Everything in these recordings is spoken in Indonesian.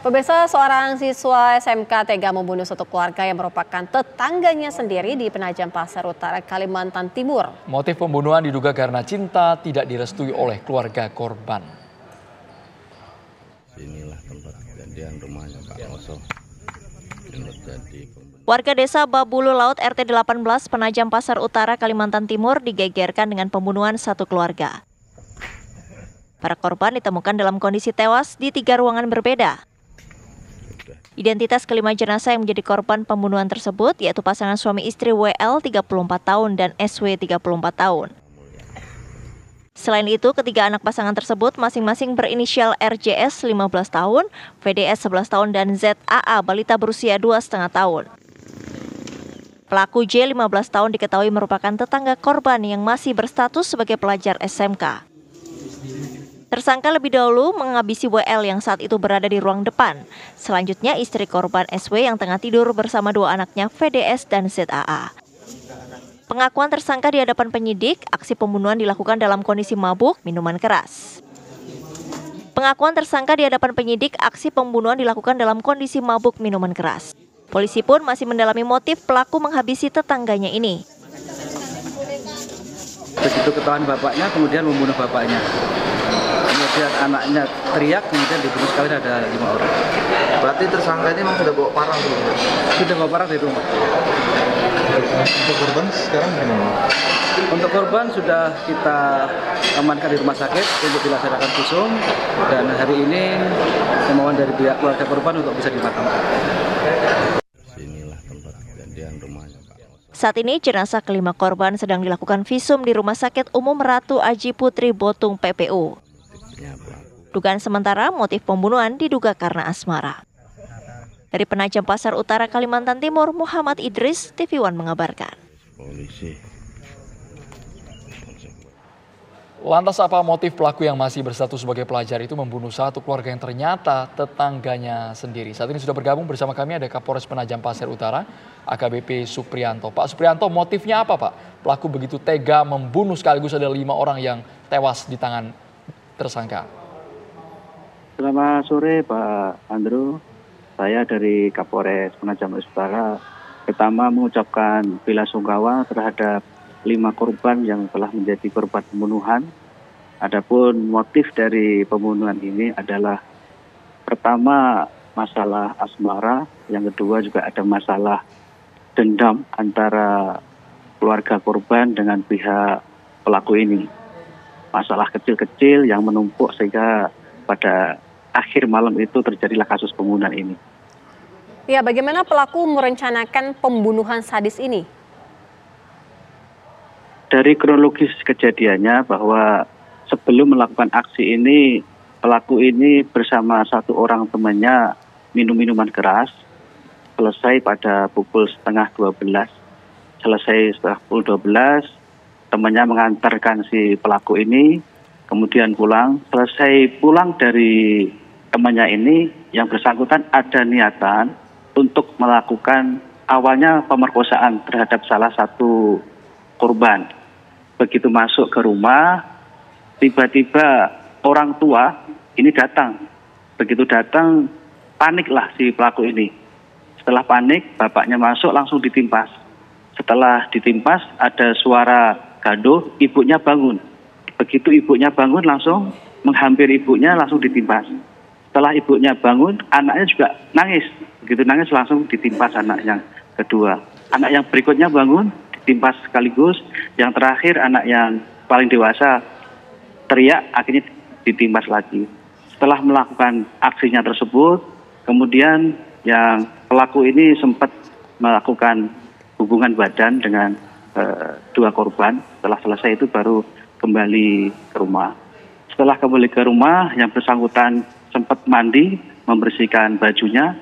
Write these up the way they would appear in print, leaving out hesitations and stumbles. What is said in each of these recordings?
Pemirsa, seorang siswa SMK tega membunuh satu keluarga yang merupakan tetangganya sendiri di Penajam Pasir Utara, Kalimantan Timur. Motif pembunuhan diduga karena cinta tidak direstui oleh keluarga korban. Inilah tempat kejadian rumahnya Pak Oso. Warga desa Babulu Laut RT 18 Penajam Pasir Utara, Kalimantan Timur digegerkan dengan pembunuhan satu keluarga. Para korban ditemukan dalam kondisi tewas di 3 ruangan berbeda. Identitas kelima jenazah yang menjadi korban pembunuhan tersebut yaitu pasangan suami istri WL 34 tahun dan SW 34 tahun. Selain itu, ketiga anak pasangan tersebut masing-masing berinisial RJS 15 tahun, VDS 11 tahun dan ZAA balita berusia 2,5 tahun. Pelaku J 15 tahun diketahui merupakan tetangga korban yang masih berstatus sebagai pelajar SMK. Tersangka lebih dahulu menghabisi WL yang saat itu berada di ruang depan. Selanjutnya istri korban SW yang tengah tidur bersama 2 anaknya VDS dan ZAA. Pengakuan tersangka di hadapan penyidik, aksi pembunuhan dilakukan dalam kondisi mabuk minuman keras. Pengakuan tersangka di hadapan penyidik, aksi pembunuhan dilakukan dalam kondisi mabuk minuman keras. Polisi pun masih mendalami motif pelaku menghabisi tetangganya ini. Begitu ketahuan bapaknya, kemudian membunuh bapaknya. Kemudian anaknya teriak, kemudian dibunuh sekali ada 5 orang. Berarti tersangka ini memang sudah bawa parang dulu? Sudah bawa parang di rumah. Untuk korban sekarang gimana? Untuk korban sudah kita amankan di rumah sakit untuk dilaksanakan visum. Dan hari ini kemauan dari pihak keluarga korban untuk bisa dimakamkan. Inilah tempat kejadian rumahnya Pak Oso. Saat ini jenazah kelima korban sedang dilakukan visum di Rumah Sakit Umum Ratu Aji Putri Botung PPU. Dugaan sementara motif pembunuhan diduga karena asmara. Dari Penajam Pasir Utara, Kalimantan Timur, Muhammad Idris, TV One mengabarkan. Polisi. Lantas apa motif pelaku yang masih berstatus sebagai pelajar itu membunuh satu keluarga yang ternyata tetangganya sendiri? Saat ini sudah bergabung bersama kami ada Kapolres Penajam Pasir Utara, AKBP Suprianto. Pak Suprianto, motifnya apa Pak? Pelaku begitu tega membunuh sekaligus ada 5 orang yang tewas di tangan tersangka. Selamat sore Pak Andrew, saya dari Kapolres Penajam Pasir Utara. Pertama mengucapkan bela sungkawa terhadap 5 korban yang telah menjadi korban pembunuhan. Adapun motif dari pembunuhan ini adalah pertama masalah asmara, yang kedua juga ada masalah dendam antara keluarga korban dengan pihak pelaku ini. Masalah kecil-kecil yang menumpuk sehingga pada akhir malam itu terjadilah kasus pembunuhan ini. Ya, bagaimana pelaku merencanakan pembunuhan sadis ini? Dari kronologis kejadiannya bahwa sebelum melakukan aksi ini, pelaku ini bersama 1 orang temannya minum minuman keras. Selesai pada pukul 11:30. Selesai setelah pukul 12, temannya mengantarkan si pelaku ini, kemudian pulang. Selesai pulang dari temannya ini, yang bersangkutan ada niatan untuk melakukan awalnya pemerkosaan terhadap salah satu korban. Begitu masuk ke rumah, tiba-tiba orang tua ini datang. Begitu datang, paniklah si pelaku ini. Setelah panik, bapaknya masuk langsung ditimpas. Setelah ditimpas, ada suara gaduh, ibunya bangun. Begitu ibunya bangun, langsung menghampiri ibunya, langsung ditimpas. Setelah ibunya bangun, anaknya juga nangis. Begitu nangis, langsung ditimpas anak yang kedua. Anak yang berikutnya bangun, ditimpas sekaligus. Yang terakhir, anak yang paling dewasa teriak, akhirnya ditimpas lagi. Setelah melakukan aksinya tersebut, kemudian yang pelaku ini sempat melakukan hubungan badan dengan 2 korban. Setelah selesai itu baru kembali ke rumah. Setelah kembali ke rumah, yang bersangkutan sempat mandi, membersihkan bajunya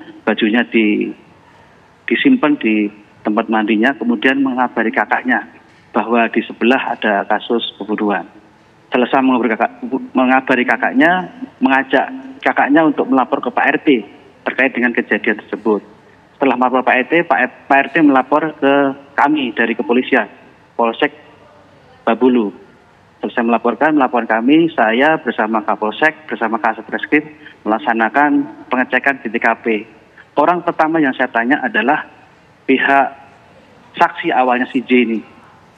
disimpan di tempat mandinya, kemudian mengabari kakaknya bahwa di sebelah ada kasus pembunuhan. Selesai mengabari kakaknya, mengajak kakaknya untuk melapor ke Pak RT terkait dengan kejadian tersebut. Setelah melapor Pak RT melapor ke kami dari kepolisian, Polsek Babulu. Selesai melaporkan kami, saya bersama Kapolsek, bersama Kasat Reskrim melaksanakan pengecekan di TKP. Orang pertama yang saya tanya adalah pihak saksi awalnya si J ini.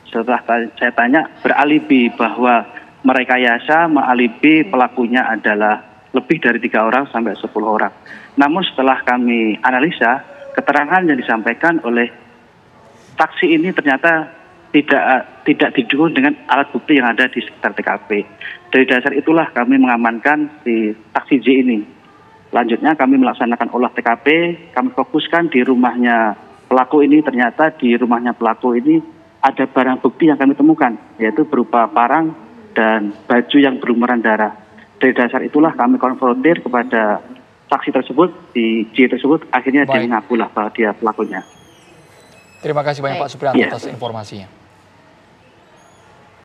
Setelah saya tanya, beralibi bahwa merekayasa, mengalibi pelakunya adalah lebih dari 3 orang sampai 10 orang. Namun setelah kami analisa, keterangan yang disampaikan oleh saksi ini ternyata tidak didukung dengan alat bukti yang ada di sekitar TKP. Dari dasar itulah kami mengamankan si saksi J ini. Selanjutnya kami melaksanakan olah TKP, kami fokuskan di rumahnya pelaku ini. Ternyata di rumahnya pelaku ini ada barang bukti yang kami temukan, yaitu berupa parang dan baju yang berlumuran darah. Dari dasar itulah kami konfrontir kepada saksi tersebut, di J tersebut, akhirnya dia mengakulah bahwa dia pelakunya. Terima kasih banyak Pak Supriyanto atas informasinya.